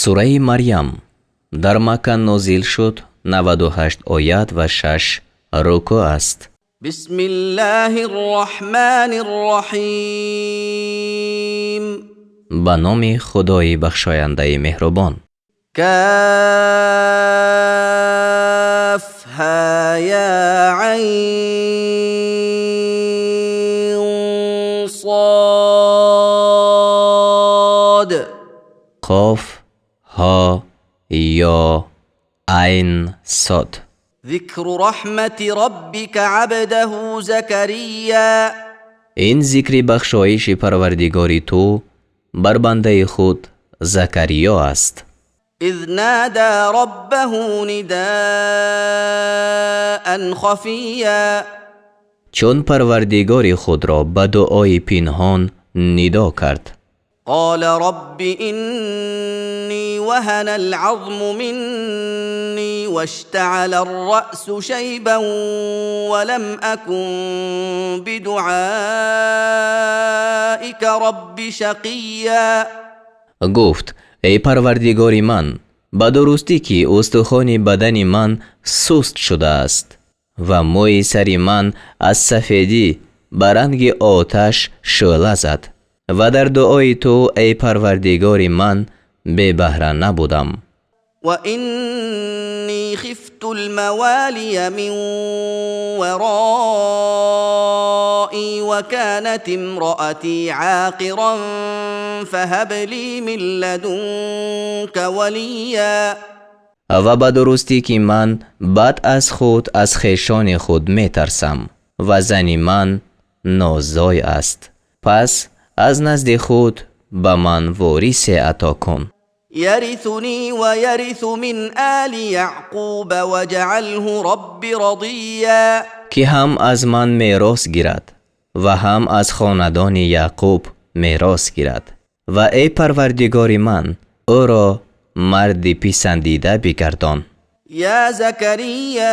сураи Марьям дар Макка нозил шуд, 98 оят ва 6 руку аст. бисмиллаҳир роҳманир роҳим. ба номи Худои бахшояндаи меҳрубон. каф ҳа я айн صاد. قاف ها یا عین صاد. ذکر رحمت ربک عبده زکریا. این ذکر بخشایش پروردگاری تو بر بنده خود زکریا است. اذ نادى ربه نداء خفیا. چون پروردگار خود را به دعای پنهان ندا کرد. قال رب إني وهن العظم مني واشتعل الرأس شيبا ولم أكن بدعائك رب شقيا. گفت ای پروردگار من، به درستی که استخوان بدن من سست شده است و موی سر من از سفیدی به رنگ آتش شعله زد و در دعای تو ای پروردگار من بی بهره نبودم. و اینی خفت الموالی من ورایی و کانت امرأتی عاقرا فهب لی من لدنک ولیا. و به درستی که من بعد از خود از خویشان خود می ترسم و زن من نازای است، پس از نزد خود به من وارث عطا کن. یرثنی و یرث من آل یعقوب وجعله رب رضیا. که هم از من میراث گیرد و هم از خاندان یعقوب میراث گیرد و ای پروردگار من او را مرد پسندیده بگردان. یا زکریا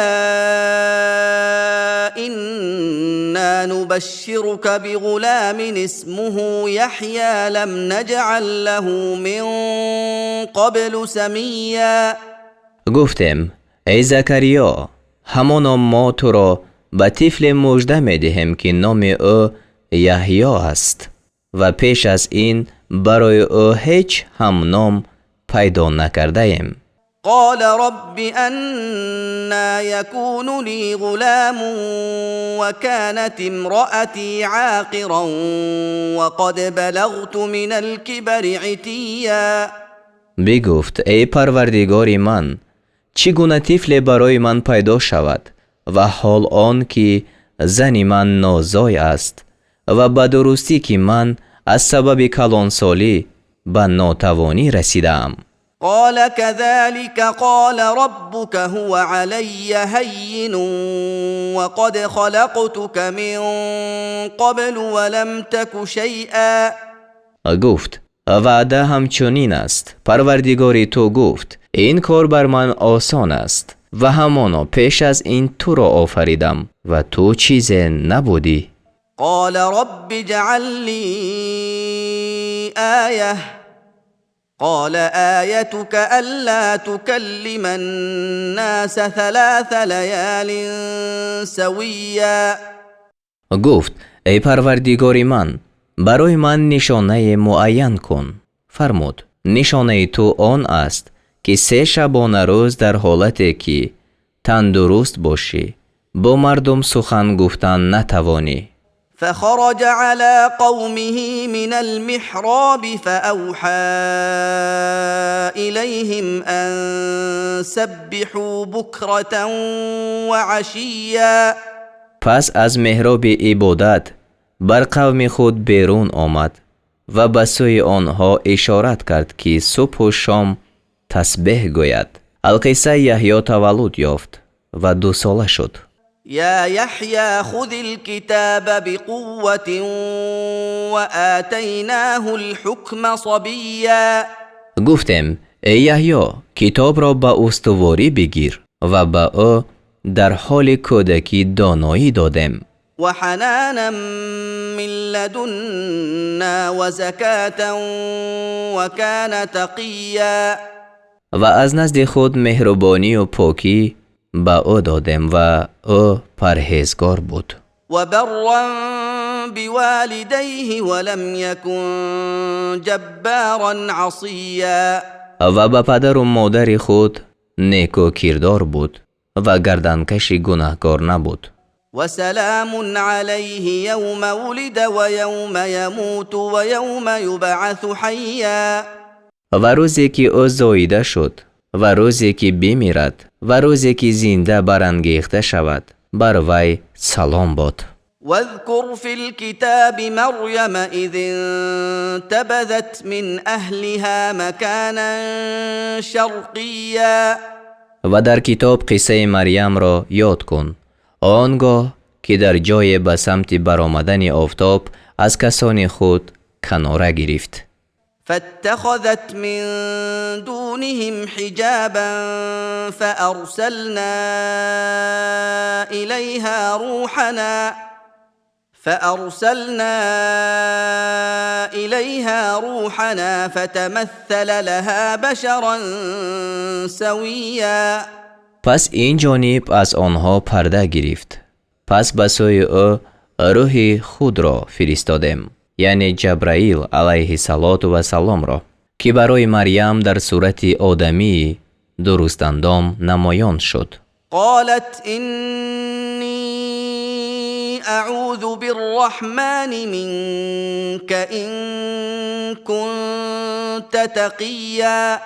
إنا نبشرك بغلام اسمه يحيى لم نجعل له من قبل سمیا. گفتم ای زکریا، همانا ما تو را به طفل مژده می دهیم که نام او یحیی است و پیش از این برای او هیچ هم نام پیدا نکرده ایم. قال رب أنا يكون لي غلام وكانت امرأتي عاقرا وقد بلغت من الكبر عتيا. بگفت ای پروردگار من، چگونه طفل برای من پیدا شود و حال آن که زن من نازای است و به درستی که من از سبب کلانسالی به ناتوانی رسیدم. قال كذلك قال ربك هو علي هين وقد خلقتك من قبل ولم تك شيئا. گفت وعده همچنین است. پروردگار تو گفت این کار بر من آسان است و همانا پیش از این تو را آفریدم و تو چیز نبودی. قال رب اجعل لي آیه. قال آيتك ألا تكلم الناس 3 لیال سویا. گفت ای پروردگار من، برای من نشانه معین کن. فرمود نشانه تو آن است که 3 شبانه روز در حالتی که تندرست باشی با مردم سخن گفتن نتوانی. فخرج على قومه من المحراب فأوحى إليهم أن سبحوا بكرة وعشيا. پس از محراب عبادت بر قوم خود بیرون آمد و به سوی آنها اشارت کرد که صبح و شام تسبیح گوید. القصه یحیی تولد یافت و 2 ساله شد. یا یحیی خذ الكتاب بقوة وآتیناه الحکم صبیا. گفتم ای یحیی، کتاب را به استواری بگیر و به او در حال کودکی دانایی دادم. و حنانا من لدنا و زکاة و کان تقیا. و از نزد خود مهربانی و پاکی به او دادیم و او پرهیزگار بود. وبرا بوالديه ولم يكن جبارا عصيا. و به پدر و مادر خود نیکو کردار بود و گردنکش گناهکار نبود. وسلام عليه يوم ولد ويوم يموت ويوم يبعث حيا. و روزی که او زاییده شد و روزی که بمیرد و روزی که زنده برانگیخته شود بر وی سلام باد. واذكر في الكتاب مريم إذ انتبذت من أهلها مكانا شرقيا. و در کتاب قصه مریم را یاد کن، آنگاه که در جای به سمت برآمدن آفتاب از کسان خود کناره گرفت. فاتخذت من دونهم حجابا فأرسلنا إليها روحنا فتمثل لها بشرا سويا. پس این جانب از آنها پرده گرفت. پس به سوی او روح خود را فرستادیم، یعنی جبرائیل علیه السلام را، که برای مریم در صورت آدمی درست اندام نمایان شد. قالت إني أعوذ بالرحمن منك إن كنت تقيا.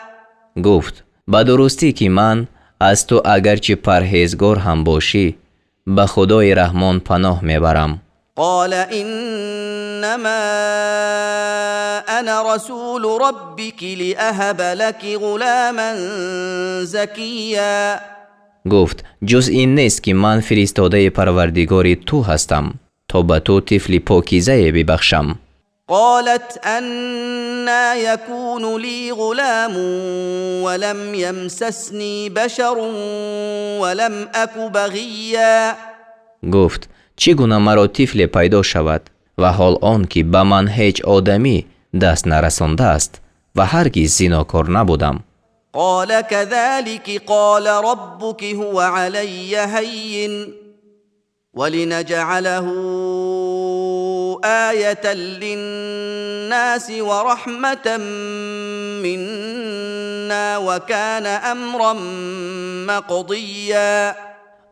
گفت به درستی که من از تو اگرچه پرهیزگار هم باشی به خدای رحمان پناه میبرم. قال إنما أنا رسول ربك لأهب لك غلاما زكيا. گفت جز این نیست که من فرستاده پروردگار تو هستم تا به تو طفل پاکیزه ببخشم. قالت أنا يكون لي غلام ولم يمسسني بشر ولم أك بغيا. گفت چگونه مرا طفل پیدا شود و حال آن که به من هیچ آدمی دست نرسانده است و هرگز زناکار نبودم. قال كذلك قال ربك هو علي هين ولنجعله آية للناس ورحمة منا وكان أمرا مقضيا.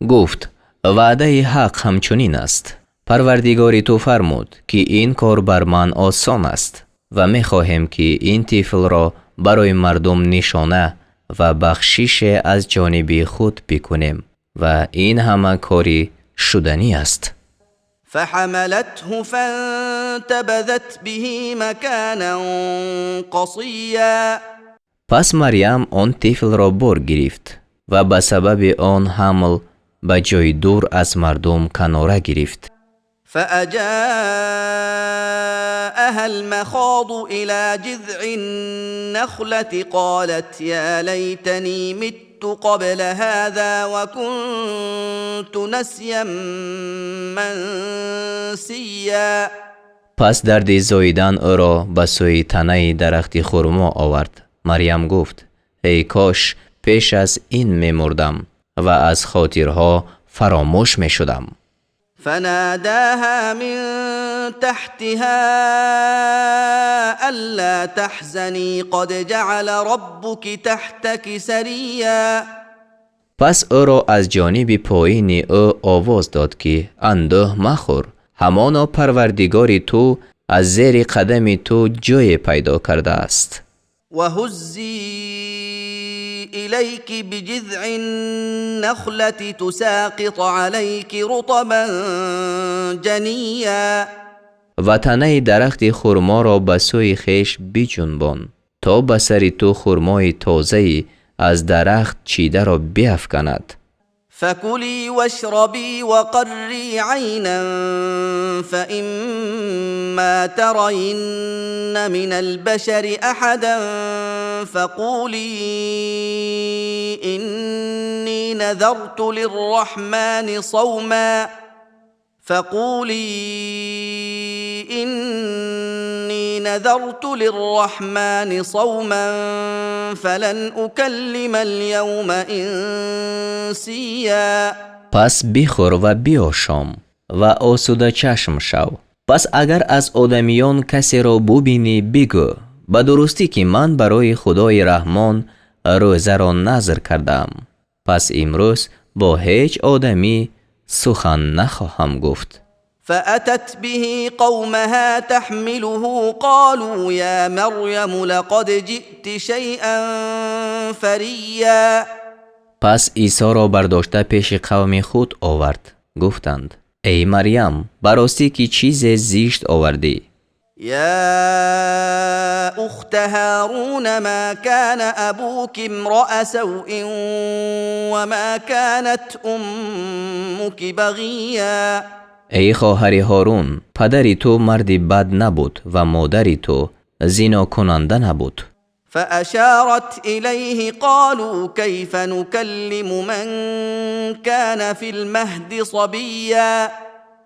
گفت وعده حق همچنین است. پروردگار تو فرمود که این کار بر من آسان است و می خواهیم که این طفل را برای مردم نشانه و بخشش از جانب خود بکنیم و این همه کاری شدنی است. فحملته فانتبذت به مكانا قصيا. پس مریم آن طفل را بر گرفت و به سبب آن حمل به جای دور از مردم کناره گرفت. فأجاءها المخاض إلى جذع النخلة قالت يا ليتني مت قبل هذا وكنت نسيا منسيا. پس درد زاییدن او را به سوی تنه درخت خرما آورد. مریم گفت ای کاش پیش از این می‌مردم و از خاطرها فراموش می‌شدم. فناداها من تحتها ألا تحزني قد جعل ربك تحتك سريا. پس او را از جانب پایین او آواز داد که اندوه مخور، همانا پروردگار تو از زیر قدم تو جای پیدا کرده است. وهزي إليك بجذع النخلة تساقط عليك رطبا جنيا. و تنه درخت خرما را به سوی خیش بجنبان تا به سر تو خرمای تازه از درخت چیده را بیفکند. فكلي واشربي وقري عينا فإما ترين من البشر أحدا فقولي إني نذرت للرحمن صوما نذرت للرحمن صوما فلن أكلم اليوم إنسيا. پس بخور و بیاشام و آسوده چشم شو. پس اگر از آدمیان کسی را ببینی بگو به درستی که من برای خدای رحمان روزه را نذر کردم. پس امروز با هیچ آدمی سخن نخواهم گفت. فأتت به قومها تحمله قالوا يا مريم لقد جئت شيئا فريا. پس عیسی را برداشته پیش قوم خود آورد. گفتند ای مریم براستی که چیز زشت آوردی. يا أخت هارون ما كان أبوك امرأ سوء وما كانت أمك بغيا. ای خواهر هارون پدری تو مردی بد نبود و مادری تو زنا کننده نبود. فأشارت إليه قالوا كيف نكلم من كان في المهد صبيا.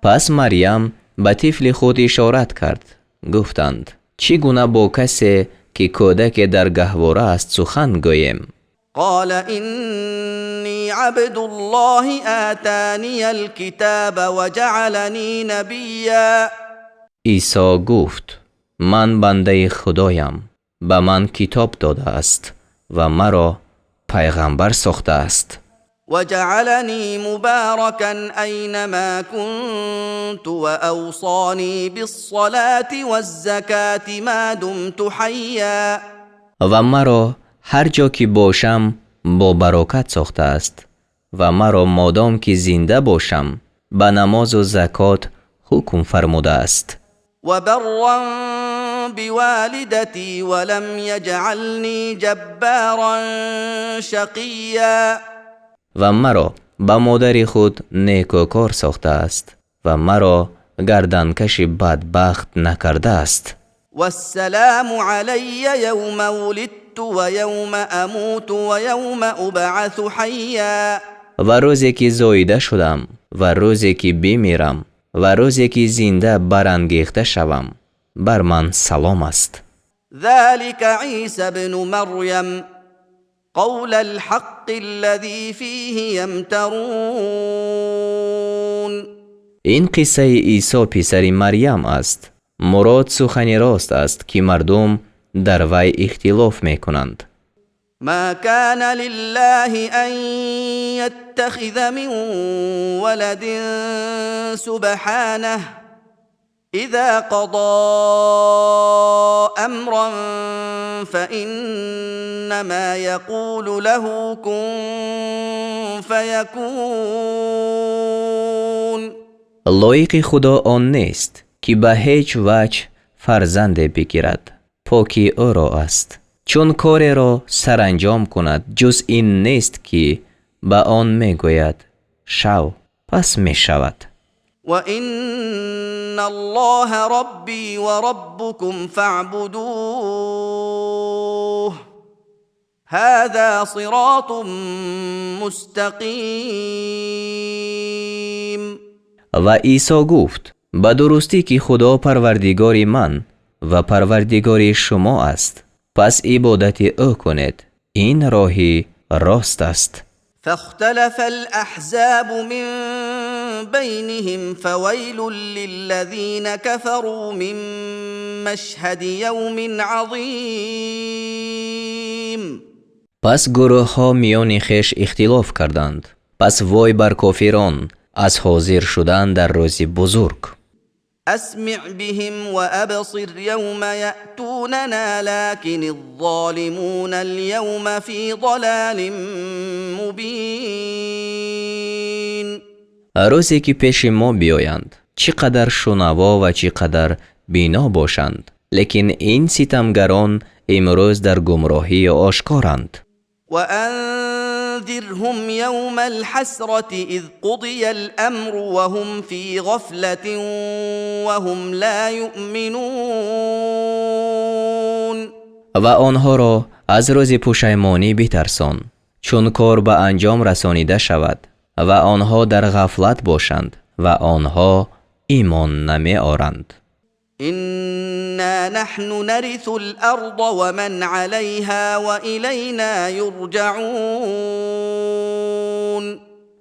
پس مریم به طفل خود اشارت کرد. گفتند چگونه با کسی که کودک در گهواره است سخن گویم؟ قال إني عبد الله آتاني الكتاب وجعلني نبيا. عیسی گفت من بنده خدایم، به من کتاب داده است و مرا پیغمبر ساخته است. وجعلني مباركا أينما كنت وأوصاني بالصلاة والزكاة ما دمت حيا. و مرا هر جا که باشم با برکت ساخته است و مرا مادام که زنده باشم به نماز و زکات حکم فرموده است. وبرا بوالدتي ولم يجعلني جبارا شقيا. و مرا به مادر خود نیکوکار ساخته است و مرا گردنکش بدبخت نکرده است. والسلام علی یوم ولدت و یوم اموت و یوم ابعث حیا. و روزی که زاییده شدم و روزی که بمیرم و روزی که زنده برانگیخته شوم بر من سلام است. ذلك عیسی ابن مریم قول الحق الذي فيه يمترون. این قصه عیسی پسر مریم است. مراد سخن راست است که مردم در وی اختلاف می کنند. ما كان لله أن يتخذ من ولد سبحانه إذا قضى أمرا فإنما يقول له كن فيكون. لایق خدا آن نیست که به هیچ وجه فرزند بگیرد. پاکی او را است. چون کار را سرانجام کند جز این نیست که به آن می گوید شو پس می شود. و ان الله ربی و ربکم فاعبدوه هذا صراط مستقیم. و عیسی گفت به درستی که خدا پروردگار من و پروردگار شما است، پس عبادت او کنید، این راهی راست است. فاختلف الأحزاب من بينهم فويل للذين كفروا من مشهد يوم عظيم. پس گروه ها میان خویش اختلاف کردند. پس وای بر کافران از حاضر شدن در روز بزرگ. أسمع بهم وأبصر يوم يأتوننا لكن الظالمون اليوم في ضلال مبين. روزی که پیش ما بیایند چقدر شنوا و چقدر بینا باشند، لیکن این ستمگران امروز در گمراهی آشکارند. وأنذرهم يوم الحسرة إذ قضي الأمر وهم في غفلة وهم لا يؤمنون. و آنها را از روز پشیمانی بترسان چون کار به انجام رسانیده شود و آنها در غفلت باشند و آنها ایمان نمی آورند. إنا نحن نرث الأرض ومن عليها وإلينا يرجعون.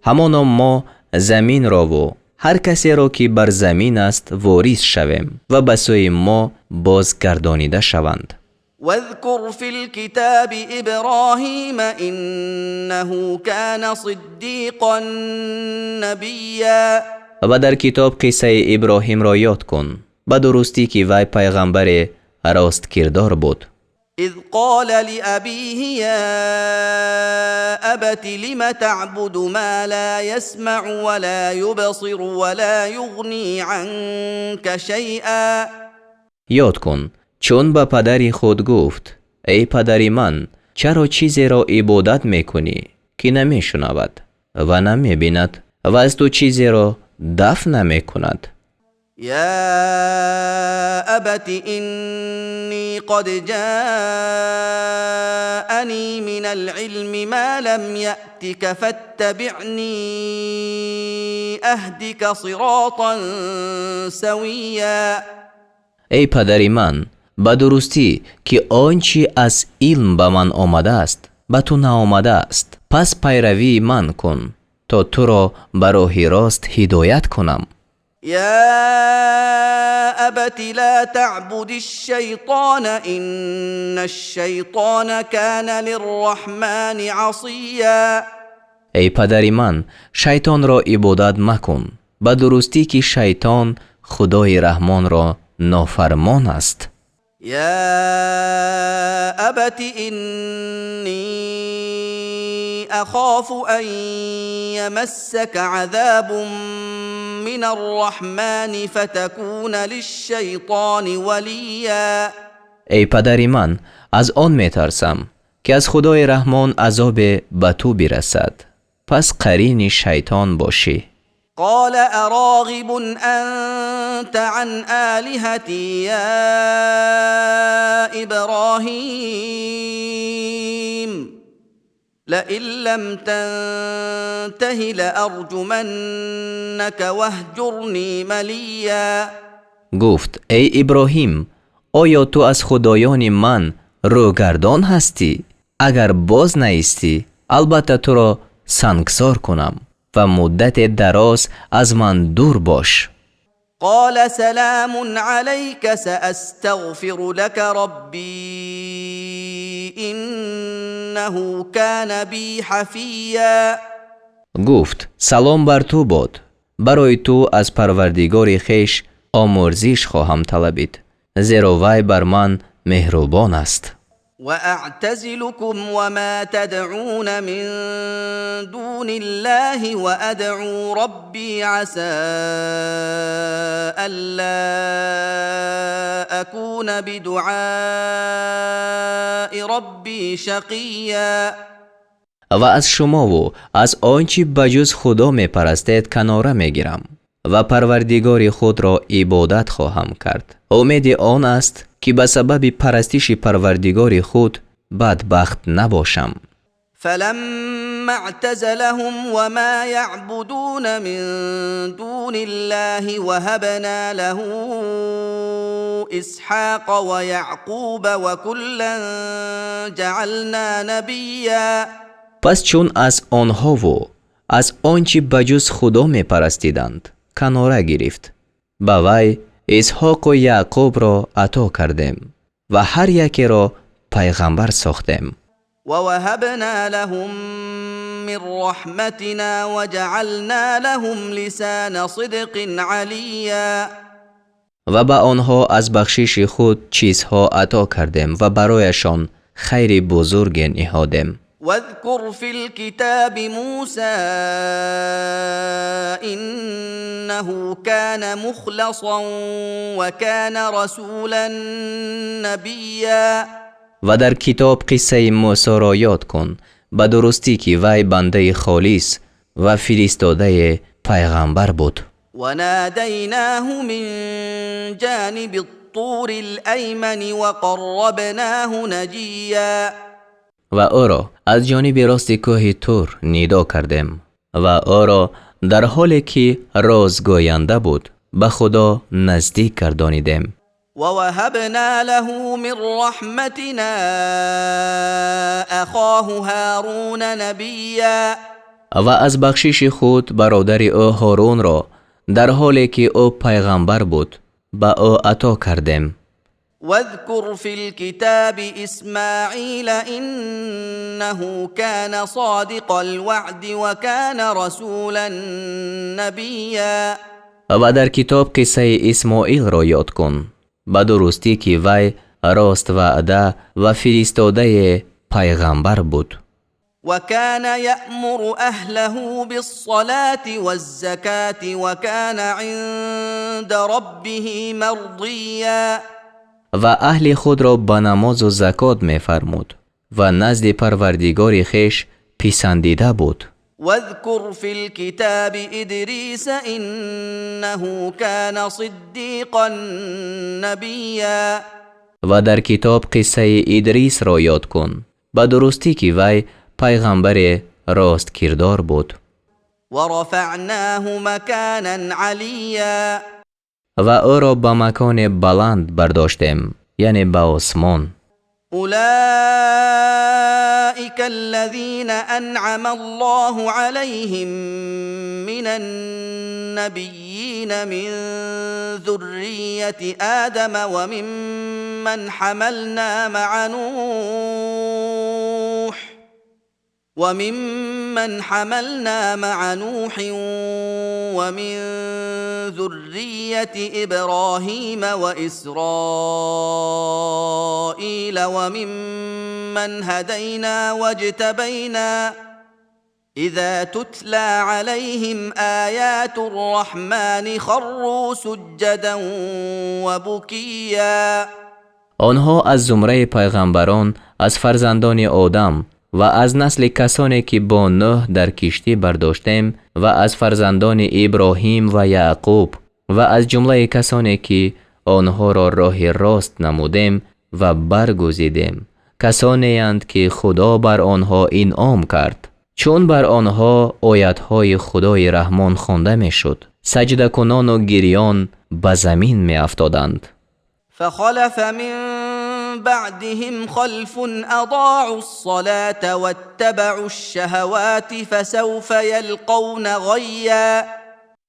همانا ما زمین را و هر کسی را که بر زمین است وارث شویم و به سوی ما بازگردانیده شوند. واذكر في الكتاب إبراهيم إنه كان صديقا نبيا. و در کتاب قصه ابراهیم را یاد کن، به درستی که وی پیغمبر راست کردار بود. إذ قال لأبيه يا أبت لم تعبد ما لا يسمع ولا يبصر ولا يغني عنك شيئا. یاد کن چون به پدری خود گفت ای پدری من چرا چیزی را عبادت میکنی که نمیشنود و نمیبیند و از تو چیزی را دفع نمیکند. يا أبت إني قد جاءني من العلم ما لم يأتك فاتبعني أهدك صراطا سويا. ای پدری من به درستی که آنچه از علم به من آمده است به تو نآمده است، پس پیروی من کن تا تو را به راه راست هدایت کنم. يا أبت لا تعبد الشيطان إن الشيطان كان للرحمن عصيا. ای پدری من شیطان را عبادت مکن، به درستی که شیطان خدای رحمان را نافرمان است. يا أبت إني أخاف أن يمسك عذاب من الرحمن فتكون للشيطان وليا. ای پدری من از آن میترسم که از خدای رحمان عذاب به تو برسد، پس قرین شیطان باشی. قال أراغب أنت عن آلهتي يا إبراهيم لئن لم تنته لأرجمنك واهجرنی ملیا. گفت ای ابراهیم آیا تو از خدایان من روگردان هستی؟ اگر باز نیستی البته تو را سنگسار کنم و مدت دراز از من دور باش. قال سلام عليك سأستغفر لك ربي إنه كان بي حفيا. گفت سلام بر تو باد، برای تو از پروردگار خیش آمرزش خواهم طلبید، زیرا وی بر من مهربان است. وأعتزلكم وما تدعون من دون الله وأدعو ربي عسى ألا أكون بدعاء ربي شقيا. و از شما و از آنچه بجز خدا می پرستید کناره می گیرم و پروردگار خود را عبادت خواهم کرد. امید آن است که به سبب پرستش پروردگار خود بدبخت نباشم. فلما اعتزلهم وما يعبدون من دون الله وهبنا له اسحاق ويعقوب وكلا جعلنا نبيا. پس چون از آنها و از آنچه بجز خدا می پرستیدند کناره گرفت، به وی اسحاق و یعقوب را عطا کردیم و هر یکی را پیغمبر ساختیم. ووهبنا لهم من رحمتنا وجعلنا لهم لسان صدق عليا. و به آنها از بخشش خود چیزها عطا کردیم و برایشان خیر بزرگ نهادیم. واذكر في الكتاب موسى إنه كان مخلصا وكان رسولا نبيا. و در کتاب قصه موسی را یاد کن، به درستی که وی بنده خالص و فرستاده پیغمبر بود. وناديناه من جانب الطور الأيمن وقربناه نجيا. و او را از جانب راست کوه تور ندا کردیم و او را در حالی که رازگوینده بود به خدا نزدیک گردانیدیم. ووهبنا له من رحمتنا اخاه هارون نبیا. و از بخشش خود برادر او هارون را در حالی که او پیغمبر بود به او عطا کردیم. واذكر في الكتاب اسماعیل انه كان صادق الوعد وكان رسولا نبیا. و در کتاب قصه اسماعیل را یاد کن به درستی که وی راست وعده و فرستاده پیغمبر بود. وكان يأمر أهله بالصلاة والزكاة وكان عند ربه مرضيا. و اهل خود را به نماز و زکات می فرمود و نزد پروردگار خویش پسندیده بود. واذكر في الكتاب إدريس إنه كان صديقا نبيا. و در کتاب قصه ادریس را یاد کن به درستی که وی پیغمبر راست کردار بود. ورفعناه مكانا عليا. و او را به مکان بلند برداشتیم، یعنی به آسمان. أولئك الذين أنعم الله عليهم من النبيين من ذرية آدم وممن حملنا مع نوح ومن ذرية إبراهيم وإسرائيل وممن هدينا واجتبينا إذا تتلى عليهم آيات الرحمن خروا سجدا وبكيا. آنها از زمره پیغمبران از فرزندان آدم و از نسل کسانی که با نوح در کشتی برداشتیم و از فرزندان ابراهیم و یعقوب و از جمله کسانی که آنها را راه راست نمودیم و برگزیدیم، کسانی اند که خدا بر آنها انعام کرد، چون بر آنها آیتهای خدای رحمان خوانده می شد سجده کنان و گریان به زمین می افتادند. فخلف من بعدهم خلف اضاعوا الصلاة واتبعوا الشهوات فسوف يلقون غيا.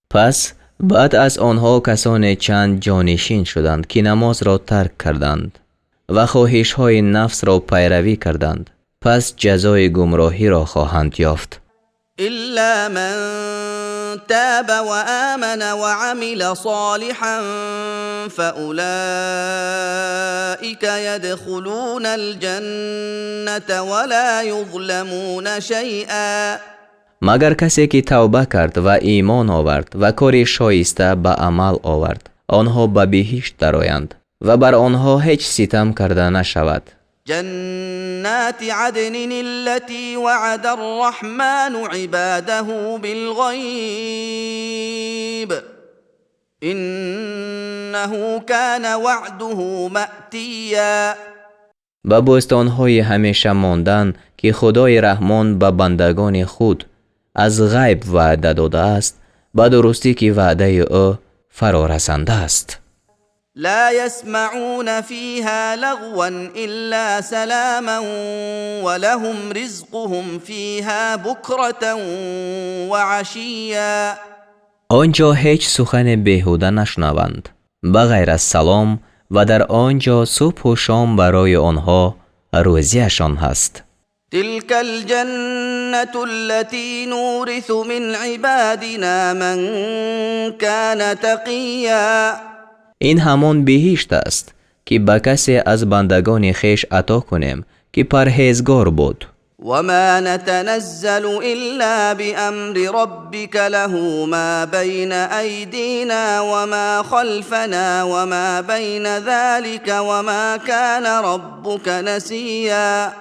پس بعد از آنها کسان چند جانشین شدند که نماز را ترک کردند و خواهش های نفس را پیروی کردند، پس جزای گمراهی را خواهند یافت. إلا من تاب وآمن وعمل صالحا فأولئك يدخلون الجنة ولا يظلمون شيئا. مگر کسی که توبه کرد و ایمان آورد و کار شایسته به عمل آورد، آنها به بهشت درآیند و بر آنها هیچ ستم کرده نشود. جنات عدن التي وعد الرحمن عباده بالغيب إنه كان وعده مأتیا. به بوستان‌های همیشه ماندن که خدای رحمان به بندگان خود از غیب وعده داده است، به درستی که وعده او فرا رسنده است. لا يسمعون فيها لغوا إلا سلاما ولهم رزقهم فيها بكرة وعشيا. آنجا هیچ سخن بیهوده نشنوند بغیر از سلام و در آنجا صبح و شام برای آنها روزیشان هست. تلك الجنة التي نورث من عبادنا من كان تقيا. این همان بهشت است که به کسی از بندگان خویش عطا کنیم که پرهیزگار بود. وما نتنزل إلا بأمر ربك له ما بين أيدينا وما خلفنا وما بين ذلك وما كان ربك نسيا.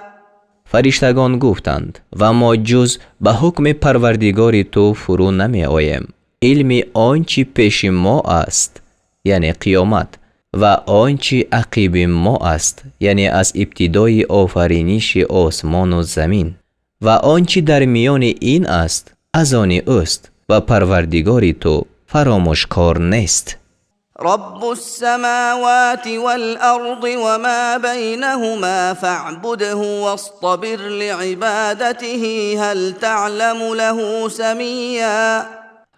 فرشتگان گفتند و ما جز به حکم پروردگار تو فرو نمی آییم. علم آنچه پیش ما است، یعنی قیامت، و آنچه عقیب ما است، یعنی از ابتدای آفرینش آسمان و زمین، و آنچه در میان این است از آن اوست و پروردگار تو فراموشکار نیست. رب السماوات والأرض وما بينهما فاعبده واصطبر لعبادته هل تعلم له سميا.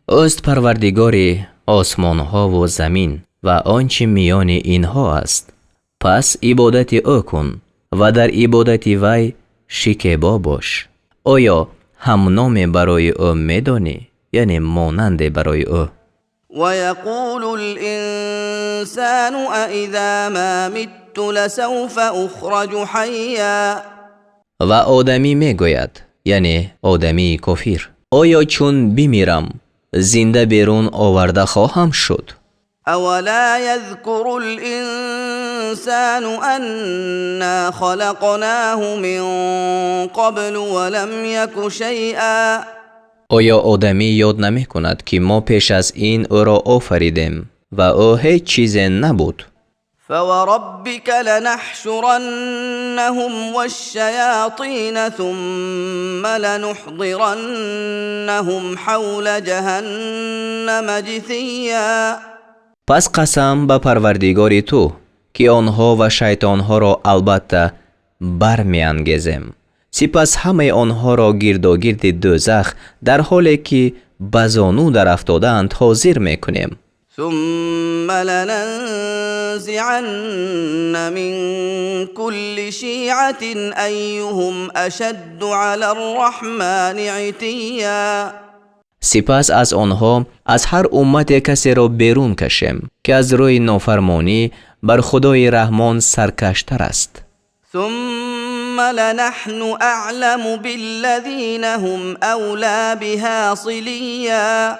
اوست پروردگار آسمان ها و زمین و آنچه میان اینها است. پس عبادت او کن و در عبادت وی شکیبا باش. آیا همنام برای او میدانی؟ یعنی مانند برای او. ويقول الإنسان أإذا ما مت لسوف أخرج حيا. و آدمی میگوید، یعنی آدمی کافر، آیا چون بمیرم زنده بیرون آورده خواهم شد؟ أولا يذكر الإنسان أنا خلقناه من قبل ولم يك شيئا. آیا آدمی یاد نمی کند که ما پیش از این او را آفریدیم و او هیچ چیز نبود؟ فوربك لنحشرنهم والشياطين ثم لنحضرنهم حول جهنم جثيا. پس قسم به پروردگار تو که آنها و شیطانها را البته برمیانگیزیم. سپس همه آنها را گرداگرد دوزخ در حالی که به زانو در افتاده‌اند حاضر میکنیم. ثم لننزعن من كل شيعة أيهم أشد على الرحمن عتيا. سپس از آنها از هر امت کسی را بیرون کشیم که از روی نافرمانی بر خدای رحمان سرکشتر است. ثم لنحن أعلم بالذين هم أولى بها صليا.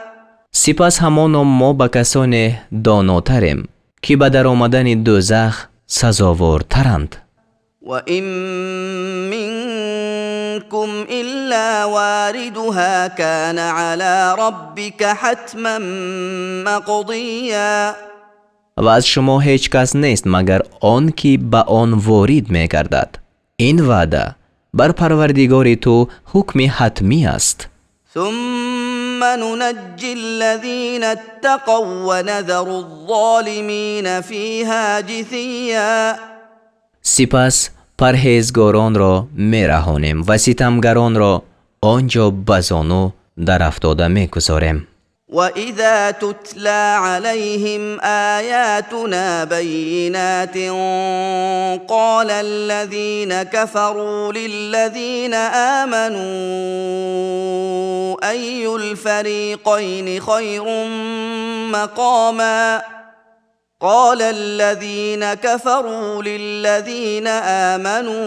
سپس همانا ما به کسان داناتریم که به در آمدن دوزخ سزاوارترند. وإن منكم إلا واردها كان على ربك حتما مقضيا. و از شما هیچ کس نیست مگر آن که به آن وارد می گردد. این وعده بر پروردگار تو حکم حتمی است. ثم ننجي الذين اتقوا ونذر الظالمين فيها جثيا. سپس پرهیزگاران را می رهانیم و ستمگران را آنجا به زانو در افتاده می گذاریم. وإذا تتلى عليهم آياتنا بينات قال الذين كفروا للذين آمنوا أي الفريقين خير مقاما. قال الذين كفروا للذين آمنوا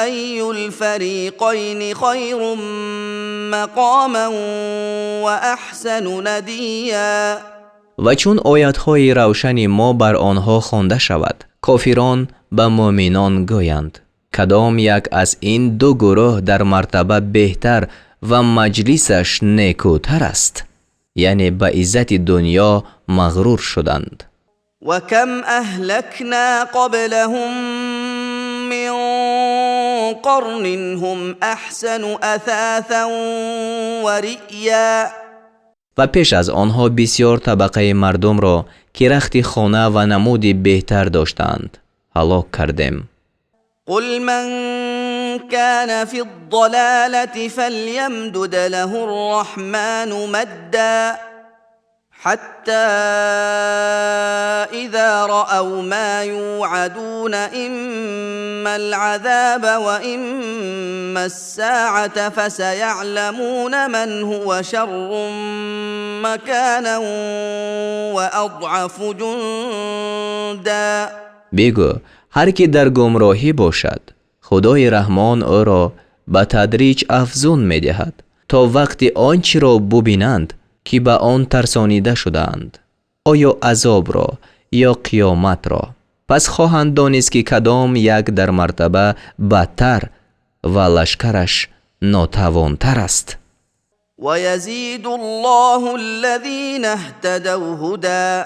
أي الفريقين خير مقاما وأحسن نديا. و چون آیت‌های روشن ما بر آنها خوانده شود، کافران به مؤمنان گویند کدام یک از این دو گروه در مرتبه بهتر و مجلسش نیکوتر است؟ یعنی به عزت دنیا مغرور شدند. وكم أهلكنا قبلهم من قرن هم أحسن أثاثا ورئيا. و پیش از آنها بسیار طبقه مردم را که رخت خانه و نمودی بهتر داشتند هلاک کردیم. قل من كان في الضلالة فليمدد له الرحمن مدا حتى إذا رأوا ما يوعدون إما العذاب وإما الساعة فسيعلمون من هو شر مكانا وأضعف جندا. بگو هر که در گمراهی باشد خدای رحمان او را به تدریج افزون می دهد تا وقتی آنچه را ببینند که به آن ترسانیده شدند، آیا عذاب را یا قیامت را. پس خواهند دانست که کدام یک در مرتبه بدتر و لشکرش ناتوانتر است. ويزيد الله الذين اهتدوا هدى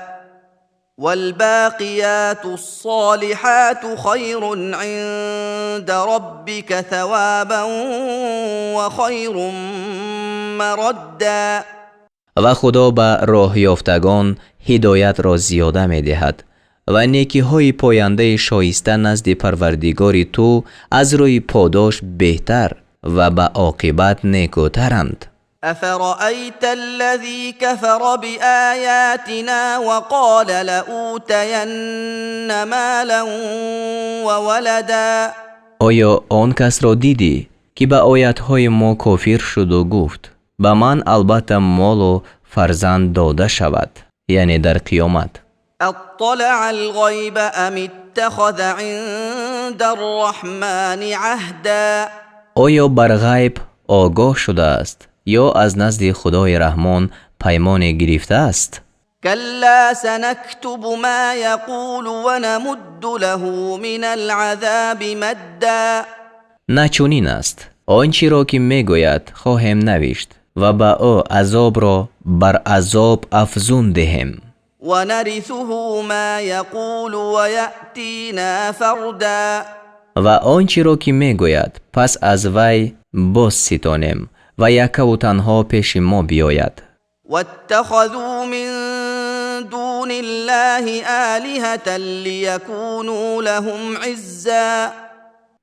والباقيات الصالحات خير عند ربك ثوابا وخير مردا. و خدا به راه یافتگان هدایت را زیاده می دهد و نیکی های پاینده شایسته نزد پروردگار تو از روی پاداش بهتر و به عاقبت نیکوترند. أفرأيت الذي كفر بآياتنا وقال لأوتين مالا وولدا. آیا آن کس را دیدی که به آیت‌های ما کافر شد و گفت به من البته مال و فرزند داده شود، یعنی در قیامت؟ اطلع الغیب ام اتخذ عند الرحمن عهدا. آیا بر غیب آگاه شده است یا از نزد خدای رحمان پیمان گرفته است؟ كلا سنكتب ما يقول ونمد له من العذاب مدا. نه چنین است. آنچه را که میگوید خواهم نوشت و به او عذاب را بر عذاب افزون دهیم. ونرثه ما يقول ويأتينا فردا. و آنچه را که میگوید پس از وی باز ستانیم و یک و تنها پیش ما بیاید. واتخذوا من دون الله آلهة ليكونوا لهم عزا.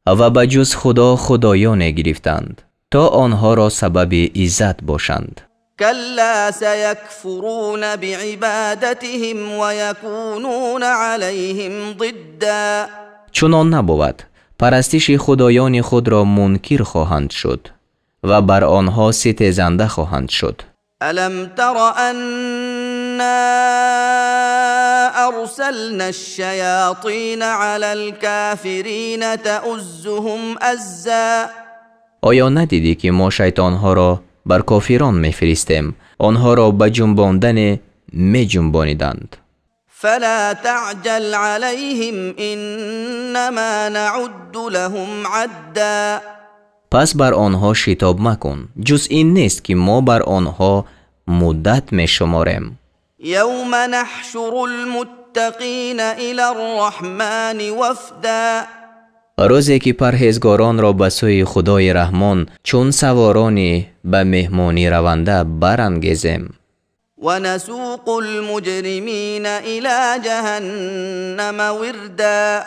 و بجز خدا خدایان گرفتند تا آنها را سبب عزت باشند. كلا سيكفرون بعبادتهم ويكونون عليهم ضدا. چنان نبود. پرستش خدایان خود را منکر خواهند شد و بر آنها ستیزنده خواهند شد. ألم تر أنا أرسلنا الشياطين على الكافرين تؤزهم أزا. آیا ندیدی که ما شیطانها را بر کافران میفرستیم، آنها را به جنباندن می جنبانیدند؟ فلا تعجل عليهم إنما نعد لهم عدا. پس بر آنها شتاب مکن، جز این نیست که ما بر آنها مدت می شماریم. يوم نحشر المتقين إلى الرحمن وفدا. روزی که پرهیزگاران را به سوی خدای رحمان چون سوارانی به مهمانی رونده برانگیزیم. ونسوق المجرمين إلى جهنم وردا.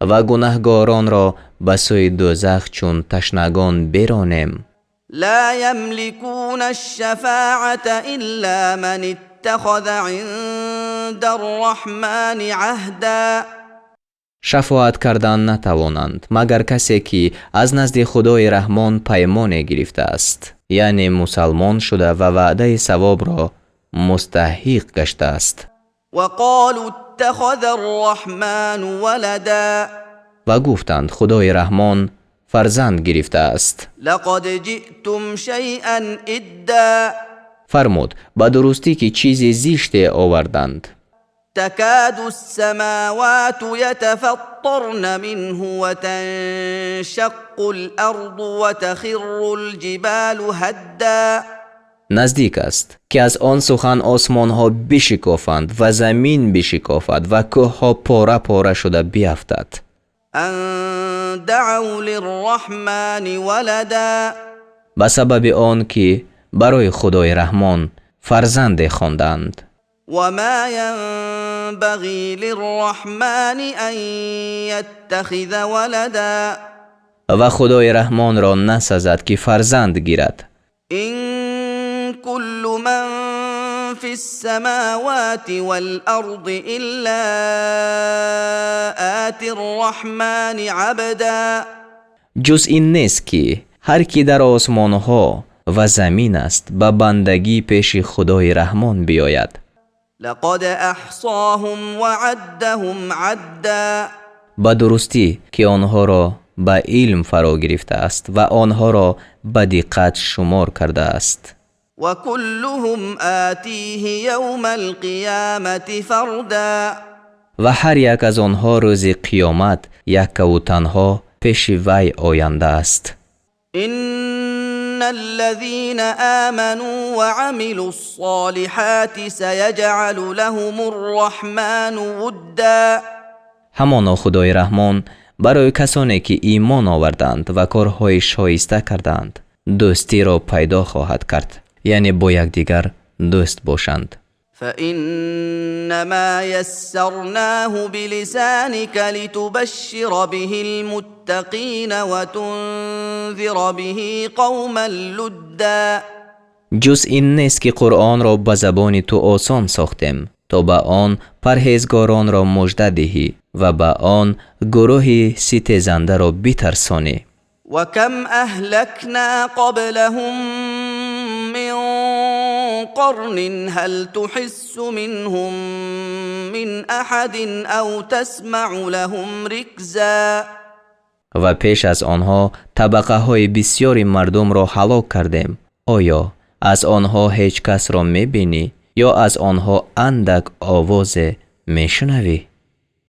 و گناهگاران را به سوی دوزخ چون تشنگان برانیم. لا يملكون الشفاعة إلا من اتخذ عند الرحمن عهدا. شفاعت کردن نتوانند مگر کسی که از نزد خدای رحمان پیمان گرفته است، یعنی مسلمان شده و وعده ثواب را مستحق گشته است. وقالوا اتخذ الرحمن ولدا. و گفتند خدای رحمان فرزند گرفته است. لقد جئتم شيئا إدا. فرمود به درستی که چیزی زشت آوردند. تكاد السماوات يتفطرن منه وتنشق الأرض وتخر الجبال هدا. نزدیک است که از آن سخن آسمان ها بشکافند و زمین بشکافد و کوه ها پاره پاره شده بیفتد. ان دعوا للرحمن ولدا. به سبب آن که برای خدای رحمان فرزند خواندند. وما ينبغي للرحمن ان يتخذ ولدا. و خدای رحمان را نسزد که فرزند گیرد. إن كل من في السماوات والأرض إلا آتي الرحمن عبدا. جز این نیست که هر کی در آسمان ها و زمین است به بندگی پیش خدای رحمان بیاید. لقد احصاهم وعدهم عدا. به درستی که آنها را به علم فرا گرفته است و آنها را به دقت شمار کرده است. و كلهم آتیه یوم القیامت فردا. و هر یک از آنها روز قیامت یک و تنها پیش وی آینده است. ان الذين آمنوا وعملوا الصالحات سيجعل لهم الرحمن ودا. همانا خدای رحمان برای کسانی که ایمان آوردند و کارهای شایسته کردند دوستی را پیدا خواهد کرد، یعنی با یکدیگر دوست باشند. فإنما يسرناه بلسانك لتبشر به المتقين وتنذر به قوما لدا. جز این نیست که قرآن را به زبان تو آسان ساختیم تا به آن پرهیزگاران را مژده دهی و به آن گروه ستیزنده را بترسانی. وكم أهلكنا قبلهم من قرن هل تحس منهم من أحد أو تسمع لهم ركزا. و پیش از آنها طبقه های بسیاری مردم را هلاک کردیم. آیا از آنها هیچ کس را می بینی یا از آنها اندک آواز می شنوی؟